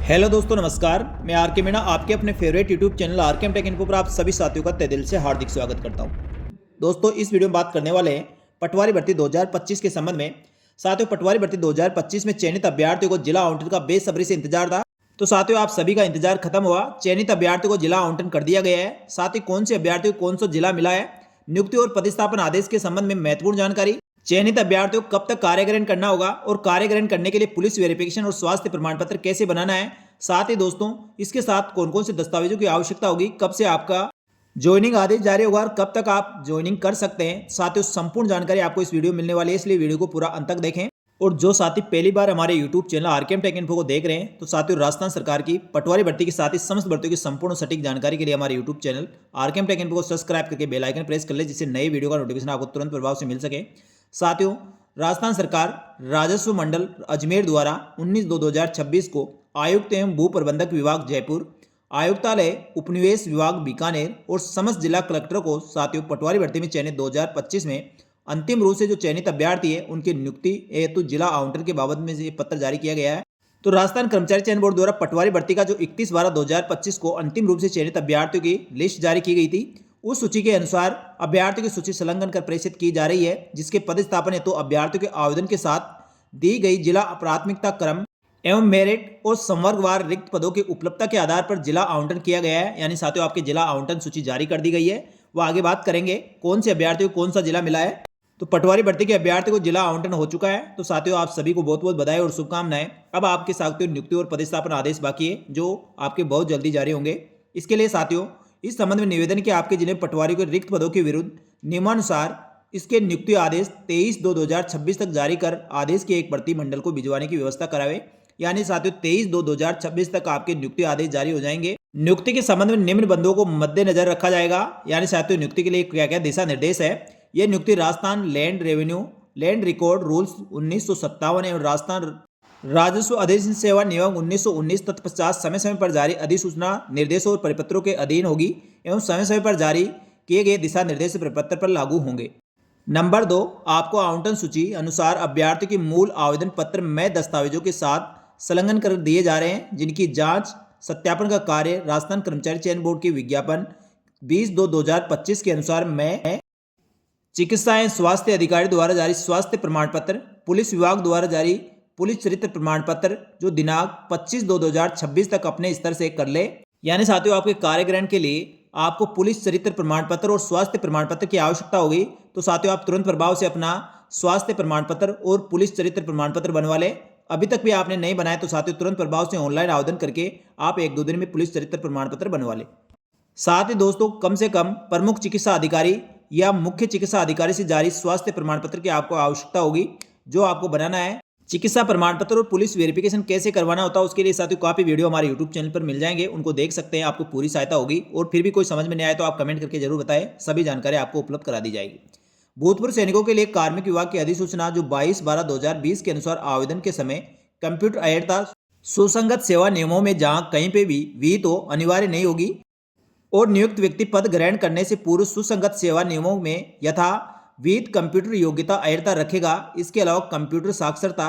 Hello दोस्तों, नमस्कार। मैं आर के मीणा आपके अपने फेवरेट यूट्यूब चैनल आर के टेक इन्फो पर आप सभी साथियों का तहे दिल से हार्दिक स्वागत करता हूं। दोस्तों, इस वीडियो में बात करने वाले हैं पटवारी भर्ती 2025 के संबंध में। साथियों, पटवारी भर्ती 2025 में चयनित अभ्यर्थियों को जिला आवंटन का बेसब्री से इंतजार था। तो साथियों, आप सभी का इंतजार खत्म हुआ। चयनित अभ्यर्थियों को जिला आवंटन कर दिया गया है। साथ ही कौन से अभ्यर्थी को कौन सा जिला मिला है, नियुक्ति और पदस्थापन आदेश के संबंध में महत्वपूर्ण जानकारी, चयनित अभ्यर्थियों को कब तक कार्य ग्रहण करना होगा और कार्य ग्रहण करने के लिए पुलिस वेरिफिकेशन और स्वास्थ्य प्रमाण पत्र कैसे बनाना है। साथ ही दोस्तों, इसके साथ कौन कौन से दस्तावेजों की आवश्यकता होगी, कब से आपका ज्वाइनिंग आदेश जारी होगा और कब तक आप ज्वाइनिंग कर सकते हैं। साथियों, संपूर्ण जानकारी आपको इस वीडियो में मिलने वाली है, इसलिए वीडियो को पूरा अंत तक देखें। और जो साथी पहली बार हमारे YouTube channel RKM take info को देख रहे हैं, तो साथियों, राजस्थान सरकार की पटवारी भर्ती के साथ ही समस्त भर्तियों की संपूर्ण सटीक जानकारी के लिए हमारे YouTube channel RKM take info को सब्सक्राइब करके बेल आइकन प्रेस कर ले, जिससे नए वीडियो का नोटिफिकेशन आपको तुरंत प्रभाव से मिल सके। साथियों, राजस्थान सरकार राजस्व मंडल अजमेर द्वारा 19/2/2026 को आयुक्त एवं भू प्रबंधक विभाग जयपुर, आयुक्तालय उपनिवेश विभाग बीकानेर और समस्त जिला कलेक्टरों को साथियों पटवारी भर्ती में चयनित 2025 में अंतिम रूप से जो चयनित अभ्यर्थी है उनकी नियुक्ति हेतु जिला आवंटन के बाबत में ये पत्र जारी किया गया है। तो राजस्थान कर्मचारी चयन बोर्ड द्वारा पटवारी भर्ती का जो 31/12/2025 को अंतिम रूप से चयनित अभ्यर्थियों की लिस्ट जारी की गई थी, उस सूची के अनुसार अभ्यर्थियों की सूची संलग्न कर प्रेषित की जा रही है, जिसके पदस्थापन हेतु अभ्यर्थियों के आवेदन के साथ दी गई जिला प्राथमिकता क्रम एवं मेरिट और संवर्गवार रिक्त पदों की उपलब्धता के आधार पर जिला आवंटन किया गया है। यानी साथियों, आपके जिला आवंटन सूची जारी कर दी गई है। वो आगे बात करेंगे कौन से अभ्यर्थी को कौन सा जिला मिला है। तो पटवारी भर्ती के अभ्यर्थी को जिला आवंटन हो चुका है। तो साथियों, आप सभी को बहुत बहुत बधाई और शुभकामनाएं। अब आपके साथियों नियुक्ति और पदस्थापन आदेश बाकी है, जो आपके बहुत जल्दी जारी होंगे। इसके लिए साथियों, इस संबंध में निवेदन कि आपके जिले में पटवारी को रिक्त पदों के विरुद्ध नियमानुसार इसके नियुक्ति आदेश 23/2/2026 तक जारी कर आदेश के एक प्रति मंडल को भिजवाने की व्यवस्था करावे। यानी साथियों, 23/2/2026 तक आपके नियुक्ति आदेश जारी हो जाएंगे। नियुक्ति के संबंध में निम्न बंदों को मद्देनजर रखा जाएगा। यानी साथियों, नियुक्ति के लिए क्या क्या दिशा निर्देश है। यह नियुक्ति Rajasthan land revenue land record rules 1957 एवं राजस्थान राजस्व अधिसूचना सेवा नियम 1919 तत्पश्चात समय समय पर जारी अधिसूचना निर्देशों और परिपत्रों के अधीन होगी एवं समय समय पर जारी किए गए दिशा निर्देश परिपत्र पर लागू होंगे। नंबर 2, आपको आवंटन सूची अनुसार अभ्यर्थी के मूल आवेदन पत्र में दस्तावेजों के साथ संलग्न कर दिए जा रहे हैं, जिनकी जांच सत्यापन का कार्य राजस्थान कर्मचारी चयन बोर्ड के विज्ञापन 20/2/2025 के अनुसार में चिकित्सा एवं स्वास्थ्य अधिकारी द्वारा जारी स्वास्थ्य प्रमाण पत्र, पुलिस विभाग द्वारा जारी पुलिस चरित्र प्रमाण पत्र जो दिनांक 25/2/2026 तक अपने स्तर से कर ले। यानी साथियों, आपके कार्य ग्रहण के लिए आपको पुलिस चरित्र प्रमाण पत्र और स्वास्थ्य प्रमाण पत्र की आवश्यकता होगी। तो साथियों, आप तुरंत प्रभाव से अपना स्वास्थ्य प्रमाण पत्र और पुलिस चरित्र प्रमाण पत्र बनवा लें। अभी तक भी आपने नहीं बनाया तो साथियों, तुरंत प्रभाव से ऑनलाइन आवेदन करके आप 1-2 दिन में पुलिस चरित्र प्रमाण पत्र बनवा लें। साथ ही दोस्तों, कम से कम प्रमुख चिकित्सा अधिकारी या मुख्य चिकित्सा अधिकारी से जारी स्वास्थ्य प्रमाण पत्र की आपको आवश्यकता होगी, जो आपको बनाना है। चिकित्सा प्रमाण पत्र और पुलिस वेरिफिकेशन कैसे करवाना होता है, उसके लिए साथियों काफी वीडियो हमारे यूट्यूब चैनल पर मिल जाएंगे, उनको देख सकते हैं, आपको पूरी सहायता होगी। और फिर भी कोई समझ में नहीं आए तो आप कमेंट करके जरूर बताएं, सभी जानकारी आपको उपलब्ध करा दी जाएगी। भूतपूर्व सैनिकों के लिए कार्मिक विभाग की अधिसूचना जो 22/12/2020 के अनुसार आवेदन के समय कंप्यूटर अयोग्यता सुसंगत सेवा नियमों में जहां कहीं पे भी विहित तो अनिवार्य नहीं होगी और नियुक्त व्यक्ति पद ग्रहण करने से पूर्व सुसंगत सेवा नियमों में यथा विहित कंप्यूटर योग्यता अयोग्यता रखेगा। इसके अलावा कंप्यूटर साक्षरता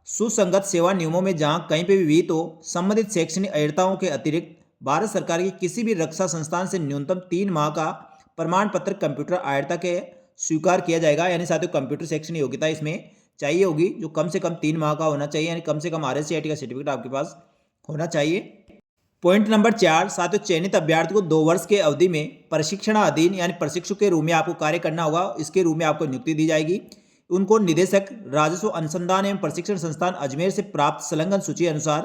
सुसंगत सेवा नियमों में जहां कहीं पे भी विहित हो संबंधित शैक्षणिक अयोग्यताओं के अतिरिक्त भारत सरकार की किसी भी रक्षा संस्थान से न्यूनतम 3 माह का प्रमाण पत्र कंप्यूटर अयोग्यता के स्वीकार किया जाएगा। यानी साथियों, कंप्यूटर शैक्षणिक योग्यता इसमें चाहिए होगी, जो कम से कम 3 माह का होना चाहिए। यानी कम से कम RSCIT का सर्टिफिकेट आपके पास होना चाहिए। पॉइंट नंबर 4, साथियों, चयनित अभ्यर्थी को 2 वर्ष के अवधि में प्रशिक्षणाधीन यानी प्रशिक्षु के रूप में आपको कार्य करना होगा। इसके रूप में आपको नियुक्ति दी जाएगी। उनको निदेशक राजस्व अनुसंधान एवं प्रशिक्षण संस्थान अजमेर से प्राप्त संलग्न सूची अनुसार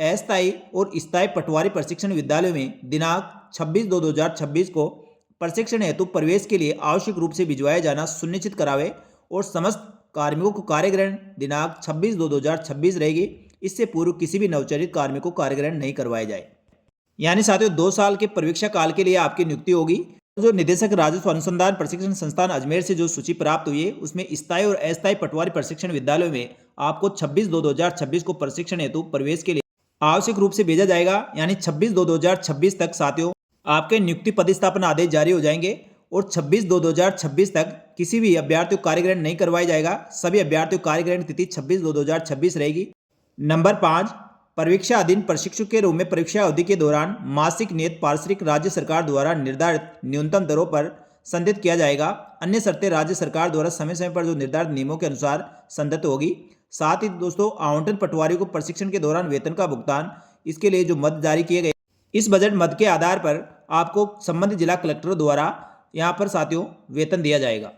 अस्थायी और स्थायी पटवारी प्रशिक्षण विद्यालयों में दिनांक 26/2/2026 को प्रशिक्षण हेतु प्रवेश के लिए आवश्यक रूप से भिजवाया जाना सुनिश्चित करावे और समस्त कार्मिकों को कार्यग्रहण दिनांक 26/2/2026 रहेगी। इससे पूर्व किसी भी नवचरित कार्मिक को कार्यग्रहण नहीं करवाया जाए। यानी साथियों, 2 साल के परीक्षा काल के लिए आपकी नियुक्ति होगी। जो निदेशक राजस्व अनुसंधान प्रशिक्षण संस्थान अजमेर से जो सूची प्राप्त हुई है, उसमें स्थायी और अस्थायी पटवारी प्रशिक्षण विद्यालयों में आपको 26/2/2026 को प्रशिक्षण हेतु प्रवेश के लिए आवश्यक रूप से भेजा जाएगा। यानी 26/2/2026 तक साथियों आपके नियुक्ति पदस्थापन आदेश जारी हो जाएंगे और 26/2/2026 तक किसी भी अभ्यर्थी को कार्यग्रहण नहीं करवाया जाएगा। सभी अभ्यर्थियों को कार्यग्रहण तिथि 26/2/2026 रहेगी। नंबर 5, परीक्षा अधीन प्रशिक्षु के रूप में परीक्षा अवधि के दौरान मासिक नियत पारिश्रमिक राज्य सरकार द्वारा निर्धारित न्यूनतम दरों पर संदिग्ध किया जाएगा। अन्य शर्तें राज्य सरकार द्वारा समय समय पर जो निर्धारित नियमों के अनुसार संदिग्ध होगी। साथ ही दोस्तों आवंटन पटवारी को प्रशिक्षण के दौरान वेतन का भुगतान, इसके लिए जो मद जारी किए गए, इस बजट मद के आधार पर आपको संबंधित जिला कलेक्टर द्वारा यहाँ पर साथियों वेतन दिया जाएगा।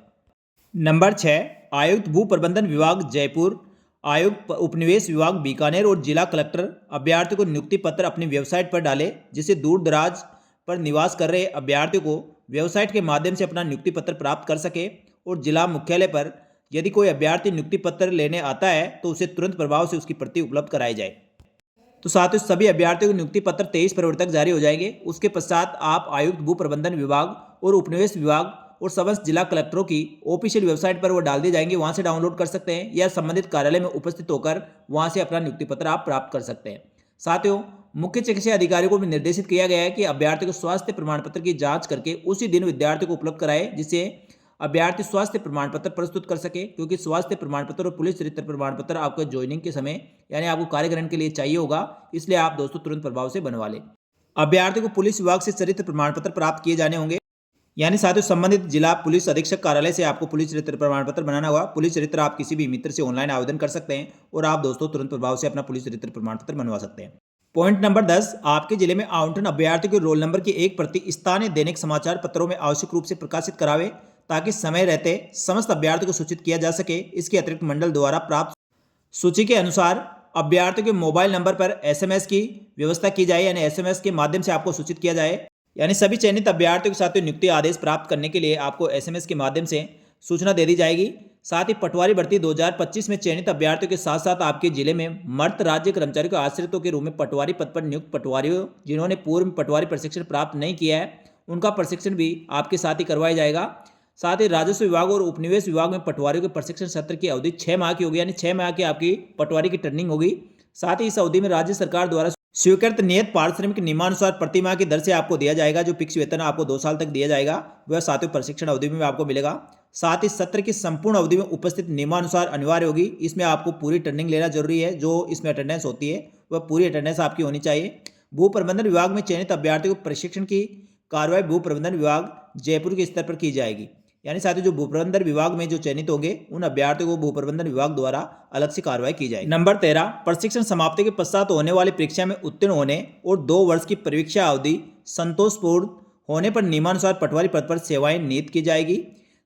नंबर 6, आयुक्त भू प्रबंधन विभाग जयपुर, आयुक्त उपनिवेश विभाग बीकानेर और जिला कलेक्टर अभ्यर्थियों को नियुक्ति पत्र अपनी वेबसाइट पर डालें, जिससे दूर दराज पर निवास कर रहे अभ्यर्थियों को वेबसाइट के माध्यम से अपना नियुक्ति पत्र प्राप्त कर सके। और जिला मुख्यालय पर यदि कोई अभ्यर्थी नियुक्ति पत्र लेने आता है तो उसे तुरंत प्रभाव से उसकी प्रति उपलब्ध कराई जाए। तो साथ ही सभी अभ्यर्थियों को नियुक्ति पत्र 23 फरवरी तक जारी हो जाएंगे। उसके पश्चात आप आयुक्त भू प्रबंधन विभाग और उपनिवेश विभाग और समस्त जिला कलेक्टरों की ऑफिशियल वेबसाइट पर वो डाल दिए जाएंगे, वहां से डाउनलोड कर सकते हैं या संबंधित कार्यालय में उपस्थित होकर वहां से अपना नियुक्ति पत्र आप प्राप्त कर सकते हैं। साथियों, मुख्य चिकित्सा अधिकारियों को भी निर्देशित किया गया है कि अभ्यर्थी को स्वास्थ्य प्रमाण पत्र की जांच करके उसी दिन विद्यार्थी को उपलब्ध कराए, जिससे अभ्यर्थी स्वास्थ्य प्रमाण पत्र प्रस्तुत कर सके। क्योंकि स्वास्थ्य प्रमाण पत्र और पुलिस चरित्र प्रमाण पत्र आपको ज्वाइनिंग के समय यानी आपको कार्य ग्रहण के लिए चाहिए होगा, इसलिए आप दोस्तों तुरंत प्रभाव से बनवा लें। अभ्यर्थी को पुलिस विभाग से चरित्र प्रमाण पत्र प्राप्त किए जाने होंगे, यानी साथियों संबंधित जिला पुलिस अधीक्षक कार्यालय से आपको पुलिस चरित्र प्रमाण पत्र बनाना होगा। पुलिस चरित्र आप किसी भी मित्र से ऑनलाइन आवेदन कर सकते हैं और आप दोस्तों तुरंत प्रभाव से अपना पुलिस चरित्र प्रमाण पत्र बनवा सकते हैं। पॉइंट नंबर 10, आपके जिले में आवंटन अभ्यर्थी के रोल नंबर की एक प्रति स्थानीय दैनिक समाचार पत्रों में आवश्यक रूप से प्रकाशित करावे, ताकि समय रहते समस्त अभ्यर्थी को सूचित किया जा सके। इसके अतिरिक्त मंडल द्वारा प्राप्त सूची के अनुसार अभ्यर्थी के मोबाइल नंबर पर SMS की व्यवस्था की जाए, यानी SMS के माध्यम से आपको सूचित किया जाए। यानी सभी चयनित अभ्यर्थियों के साथ नियुक्ति आदेश प्राप्त करने के लिए आपको SMS के माध्यम से सूचना दे दी जाएगी। साथ ही पटवारी भर्ती 2025 में चयनित अभ्यर्थियों के साथ साथ आपके जिले में मर्द राज्य कर्मचारियों के आश्रितों के रूप में पटवारी पद पर नियुक्त पटवारियों जिन्होंने पूर्व में पटवारी प्रशिक्षण प्राप्त नहीं किया है, उनका प्रशिक्षण भी आपके साथ ही करवाया जाएगा। साथ ही राजस्व विभाग और उपनिवेश विभाग में पटवारियों के प्रशिक्षण सत्र की अवधि 6 माह की होगी, यानी 6 माह की आपकी पटवारी की ट्रेनिंग होगी। साथ ही इस अवधि में राज्य सरकार द्वारा स्वीकृत नियत पारिश्रमिक नियमानुसार प्रति माह की दर से आपको दिया जाएगा। जो फिक्स वेतन आपको 2 साल तक दिया जाएगा वह साथियों प्रशिक्षण अवधि में आपको मिलेगा। साथ ही सत्र की संपूर्ण अवधि में उपस्थित नियमानुसार अनिवार्य होगी। इसमें आपको पूरी ट्रेनिंग लेना जरूरी है। जो इसमें अटेंडेंस होती है वह पूरी अटेंडेंस आपकी होनी चाहिए। भू प्रबंधन विभाग में चयनित अभ्यर्थियों को प्रशिक्षण की कार्रवाई भू प्रबंधन विभाग जयपुर के स्तर पर की जाएगी। यानी साथियों जो भू प्रबंधन विभाग में जो चयनित होंगे उन अभ्यर्थियों को भू प्रबंधन विभाग द्वारा अलग से कार्रवाई की जाएगी। नंबर 13, प्रशिक्षण समाप्ति के पश्चात होने वाली परीक्षा में उत्तीर्ण होने और 2 वर्ष की परीक्षा अवधि संतोषपूर्ण होने पर नियमानुसार पटवारी पद पर सेवाएं नियुक्त की जाएगी।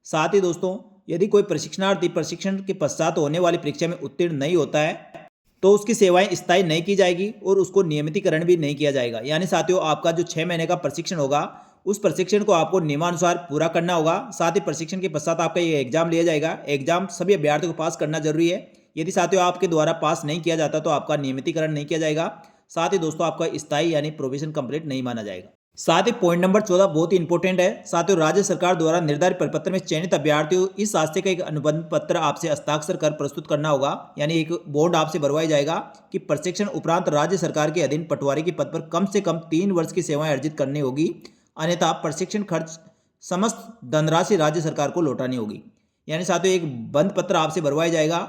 साथ ही दोस्तों यदि कोई प्रशिक्षणार्थी प्रशिक्षण के पश्चात होने वाली परीक्षा में उत्तीर्ण नहीं होता है तो उसकी सेवाएं स्थायी नहीं की जाएगी और उसको नियमितीकरण भी नहीं किया जाएगा। यानी साथियों आपका जो 6 महीने का प्रशिक्षण होगा उस प्रशिक्षण को आपको नियमानुसार पूरा करना होगा। साथ ही प्रशिक्षण के पश्चात आपका ये एग्जाम लिया जाएगा। एग्जाम सभी अभ्यर्थियों को पास करना जरूरी है। यदि साथियों आपके द्वारा पास नहीं किया जाता तो आपका नियमितीकरण नहीं किया जाएगा। साथ ही दोस्तों आपका स्थायी यानी प्रोविजन कंप्लीट नहीं माना जाएगा। साथ ही पॉइंट नंबर 14 बहुत ही इंपॉर्टेंट है। साथियों राज्य सरकार द्वारा निर्धारित परिपत्र में चयनित अभ्यर्थियों इस आशय का एक अनुबंध पत्र आपसे हस्ताक्षर कर प्रस्तुत करना होगा, यानी एक बॉन्ड आपसे भरवाई जाएगा कि प्रशिक्षण उपरांत राज्य सरकार के अधीन पटवारी के पद पर कम से कम 3 वर्ष की सेवाएं अर्जित करनी होगी, अन्यथा प्रशिक्षण खर्च समस्त धनराशि राज्य सरकार को लौटानी होगी। यानी साथियों एक बंद पत्र आपसे भरवाया जाएगा,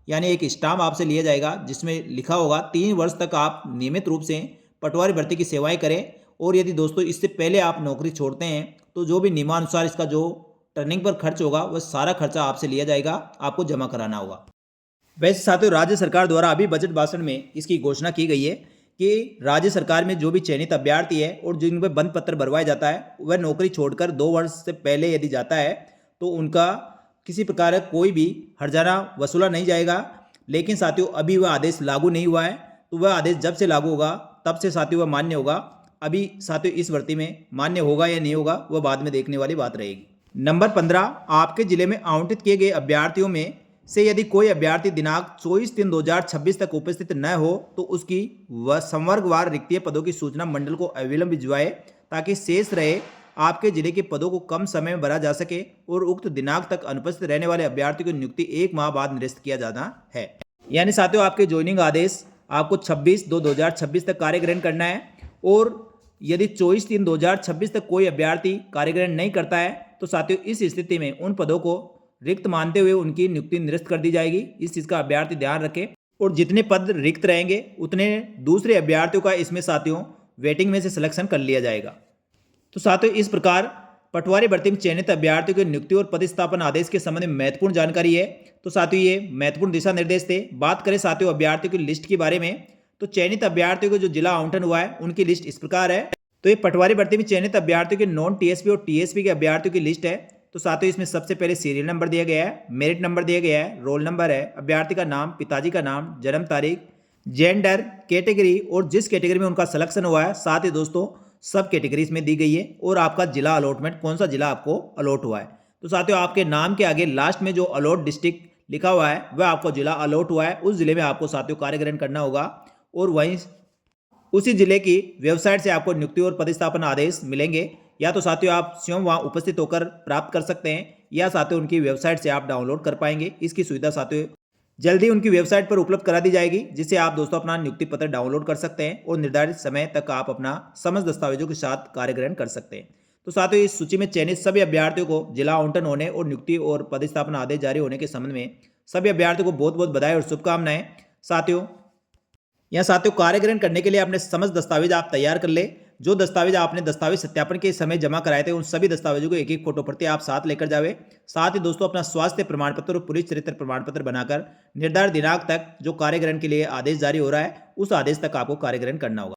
यानी एक स्टाम्प आपसे लिया जाएगा जिसमें लिखा होगा 3 वर्ष तक आप नियमित रूप से पटवारी भर्ती की सेवाएं करें। और यदि दोस्तों इससे पहले आप नौकरी छोड़ते हैं तो जो भी नियमानुसार इसका जो ट्रेनिंग पर खर्च होगा वह सारा खर्चा आपसे लिया जाएगा, आपको जमा कराना होगा। वैसे साथियों राज्य सरकार द्वारा अभी बजट भाषण में इसकी घोषणा की गई है कि राज्य सरकार में जो भी चयनित अभ्यर्थी है और जिन पर बंद पत्र भरवाया जाता है वह नौकरी छोड़कर 2 वर्ष से पहले यदि जाता है तो उनका किसी प्रकार का कोई भी हर्जाना वसूला नहीं जाएगा। लेकिन साथियों अभी वह आदेश लागू नहीं हुआ है, तो वह आदेश जब से लागू होगा तब से साथियों वह मान्य होगा। अभी साथियों इस भर्ती में मान्य होगा या नहीं होगा वह बाद में देखने वाली बात रहेगी। नंबर 15, आपके जिले में आवंटित किए गए अभ्यर्थियों में से यदि कोई अभ्यर्थी दिनांक 24/3/2026 तक उपस्थित न हो तो उसकी वह संवर्गवार रिक्तीय पदों की सूचना मंडल को अविलंब भिजवाए, ताकि शेष रहे आपके जिले के पदों को कम समय में भरा जा सके और उक्त दिनांक तक अनुपस्थित रहने वाले अभ्यर्थी की नियुक्ति 1 माह बाद निरस्त किया जाना है। यानी साथियों आपके ज्वाइनिंग आदेश आपको 26/2/2026 तक कार्य ग्रहण करना है और यदि 24/3/2026 तक कोई अभ्यर्थी कार्य ग्रहण नहीं करता है तो साथियों इस स्थिति में उन पदों को रिक्त मानते हुए उनकी नियुक्ति निरस्त कर दी जाएगी। इस चीज़ का अभ्यर्थी ध्यान रखें। और जितने पद रिक्त रहेंगे उतने दूसरे अभ्यर्थियों का इसमें साथियों वेटिंग में से सिलेक्शन कर लिया जाएगा। तो साथियों इस प्रकार पटवारी भर्ती में चयनित अभ्यर्थियों की नियुक्ति और पदस्थापन आदेश के संबंध में महत्वपूर्ण जानकारी है। तो साथियों ये महत्वपूर्ण दिशा निर्देश थे। बात करें साथियों अभ्यर्थियों की लिस्ट के बारे में, तो चयनित अभ्यर्थियों को जो जिला आवंटन हुआ है उनकी लिस्ट इस प्रकार है। तो ये पटवारी भर्ती में चयनित अभ्यर्थियों के नॉन टीएसपी और टीएसपी के अभ्यर्थियों की लिस्ट है। तो साथियों इसमें सबसे पहले सीरियल नंबर दिया गया है, मेरिट नंबर दिया गया है, रोल नंबर है, अभ्यर्थी का नाम, पिताजी का नाम, जन्म तारीख, जेंडर, कैटेगरी और जिस कैटेगरी में उनका सिलेक्शन हुआ है, साथ ही दोस्तों सब कैटेगरीज में दी गई है और आपका जिला अलॉटमेंट कौन सा जिला आपको अलॉट हुआ है। तो साथियों आपके नाम के आगे लास्ट में जो अलॉट डिस्ट्रिक्ट लिखा हुआ है वह आपको जिला अलॉट हुआ है, उस जिले में आपको साथियों कार्य ग्रहण करना होगा और वहीं उसी जिले की वेबसाइट से आपको नियुक्ति और पदस्थापन आदेश मिलेंगे। या तो साथियों आप स्वयं वहां उपस्थित होकर प्राप्त कर सकते हैं या साथियों उनकी वेबसाइट से आप डाउनलोड कर पाएंगे। इसकी सुविधा साथियों जल्दी उनकी वेबसाइट पर उपलब्ध करा दी जाएगी, जिससे आप दोस्तों अपना नियुक्ति पत्र डाउनलोड कर सकते हैं और निर्धारित समय तक आप अपना समस्त दस्तावेजों के साथ कार्य ग्रहण कर सकते हैं। तो साथियों इस सूची में चयनित सभी अभ्यर्थियों को जिला आवंटन होने और नियुक्ति और पदस्थापन आदेश जारी होने के संबंध में सभी अभ्यर्थियों को बहुत बहुत बधाई और शुभकामनाएं। साथियों कार्य ग्रहण करने के लिए अपने समस्त दस्तावेज आप तैयार कर ले। जो दस्तावेज आपने दस्तावेज सत्यापन के समय जमा कराए थे उन सभी दस्तावेजों को एक एक फोटो प्रति आप साथ लेकर जावे। साथ ही दोस्तों अपना स्वास्थ्य प्रमाण पत्र और पुलिस चरित्र प्रमाण पत्र बनाकर निर्धारित दिनांक तक जो कार्य ग्रहण के लिए आदेश जारी हो रहा है उस आदेश तक आपको कार्य ग्रहण करना होगा।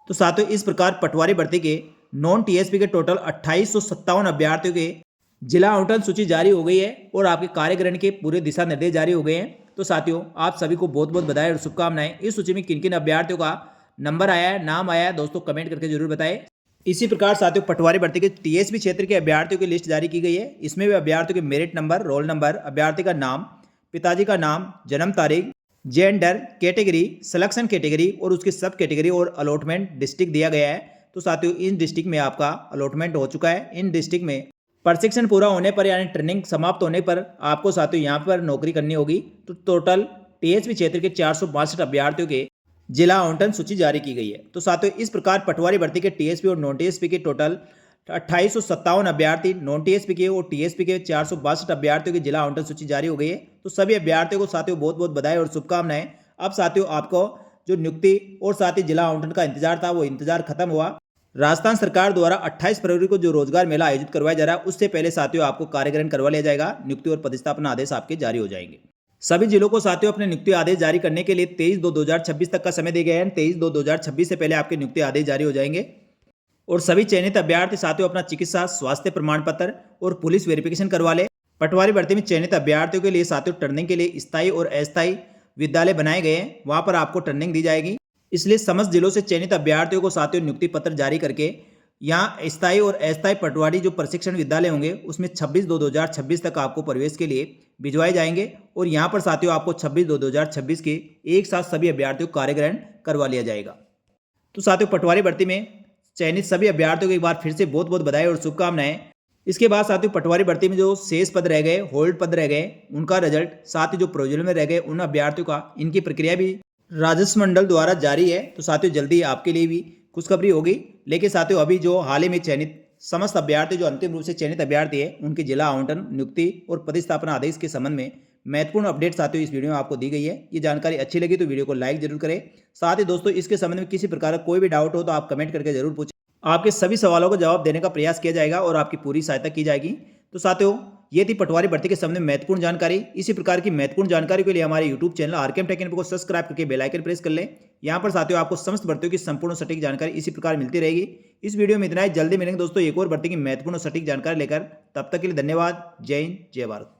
तो साथियों इस प्रकार पटवारी भर्ती के नॉन टीएसपी के टोटल 2857 अभ्यर्थियों के जिला आवंटन सूची जारी हो गई है और आपके कार्य ग्रहण के पूरे दिशा निर्देश जारी हो गए हैं। तो साथियों आप सभी को बहुत बहुत बधाई और शुभकामनाएं। इस सूची में किन किन अभ्यर्थियों का नंबर आया है, नाम आया है, दोस्तों कमेंट करके जरूर बताएं। इसी प्रकार साथियों पटवारी भर्ती के टीएसपी क्षेत्र के अभ्यर्थियों की लिस्ट जारी की गई है। इसमें भी अभ्यर्थियों के मेरिट नंबर, रोल नंबर, अभ्यर्थी का नाम, पिताजी का नाम, जन्म तारीख, जेंडर, कैटेगरी, सिलेक्शन कैटेगरी और उसकी सब कैटेगरी और अलॉटमेंट डिस्ट्रिक्ट दिया गया है। तो साथियों इन डिस्ट्रिक्ट में आपका अलॉटमेंट हो चुका है। इन डिस्ट्रिक्ट में प्रशिक्षण पूरा होने पर यानी ट्रेनिंग समाप्त होने पर आपको साथियों यहाँ पर नौकरी करनी होगी। तो टोटल टीएसपी क्षेत्र के 462 अभ्यर्थियों के जिला आवंटन सूची जारी की गई है। तो साथियों इस प्रकार पटवारी भर्ती के टीएसपी और नॉन टीएसपी के टोटल 2857 अभ्यर्थी, नॉन टीएसपी के और टीएसपी के 462 अभ्यर्थियों की जिला आवंटन सूची जारी हो गई है। तो सभी अभ्यर्थियों को साथियों बहुत बहुत बधाई और शुभकामनाएं। अब साथियों आपको जो नियुक्ति और साथ ही जिला आवंटन का इंतजार था वो इंतजार खत्म हुआ। राजस्थान सरकार द्वारा 28 फरवरी को जो रोजगार मेला आयोजित करवाया जा रहा है उससे पहले साथियों आपको कार्य ग्रहण करवा लिया जाएगा। नियुक्ति और पदस्थापन आदेश आपके जारी हो जाएंगे। सभी जिलों को साथियों अपने नियुक्ति आदेश जारी करने के लिए 23/2/2026 तक का समय दिया गया है। 23/2/2026 से पहले आपके नियुक्ति आदेश जारी हो जाएंगे और सभी चयनित अभ्यर्थी साथियों अपना चिकित्सा, स्वास्थ्य प्रमाण पत्र और पुलिस वेरिफिकेशन करवा ले। पटवारी भर्ती में चयनित अभ्यर्थियों के लिए साथियों टर्निंग के लिए स्थायी और अस्थायी विद्यालय बनाए गए हैं, वहां पर आपको टर्निंग दी जाएगी। इसलिए समस्त जिलों से चयनित अभ्यर्थियों को साथियों नियुक्ति पत्र जारी करके यहाँ स्थायी और अस्थायी पटवारी जो प्रशिक्षण विद्यालय होंगे उसमें 26/2/2026 तक आपको प्रवेश के लिए भिजवाए जाएंगे और यहाँ पर साथियों आपको 26/2/2026 के एक साथ सभी अभ्यर्थियों को कार्य ग्रहण करवा लिया जाएगा। तो साथियों पटवारी भर्ती में चयनित सभी अभ्यर्थियों को एक बार फिर से बहुत बहुत बधाई और शुभकामनाएं। इसके बाद साथियों पटवारी भर्ती में जो शेष पद रह गए, होल्ड पद रह गए, उनका रिजल्ट, साथ ही जो प्रोविजनल में रह गए उन अभ्यर्थियों का, इनकी प्रक्रिया भी राजस्व मंडल द्वारा जारी है। तो साथियों जल्दी आपके लिए भी खुशखबरी होगी। लेकिन साथियों अभी जो हाल ही में चयनित समस्त अभ्यर्थी जो अंतिम रूप से चयनित अभ्यर्थी है उनके जिला आवंटन, नियुक्ति और पदस्थापना आदेश के संबंध में महत्वपूर्ण अपडेट साथियों इस वीडियो में आपको दी गई है। ये जानकारी अच्छी लगी तो वीडियो को लाइक जरूर करें। साथ ही दोस्तों इसके संबंध में किसी प्रकार का कोई भी डाउट हो तो आप कमेंट करके जरूर पूछें। आपके सभी सवालों का जवाब देने का प्रयास किया जाएगा और आपकी पूरी सहायता की जाएगी। तो साथियों ये थी पटवारी भर्ती के संबंध में महत्वपूर्ण जानकारी। इसी प्रकार की महत्वपूर्ण जानकारी के लिए हमारे YouTube channel RKM take info को सब्सक्राइब करके बेल आइकन प्रेस कर लें। यहाँ पर साथियों आपको समस्त भर्तियों की संपूर्ण सटीक जानकारी इसी प्रकार मिलती रहेगी। इस वीडियो में इतना ही, जल्दी मिलेंगे दोस्तों एक और भर्ती की महत्वपूर्ण सटीक जानकारी लेकर। तब तक के लिए धन्यवाद। जय हिंद, जय भारत।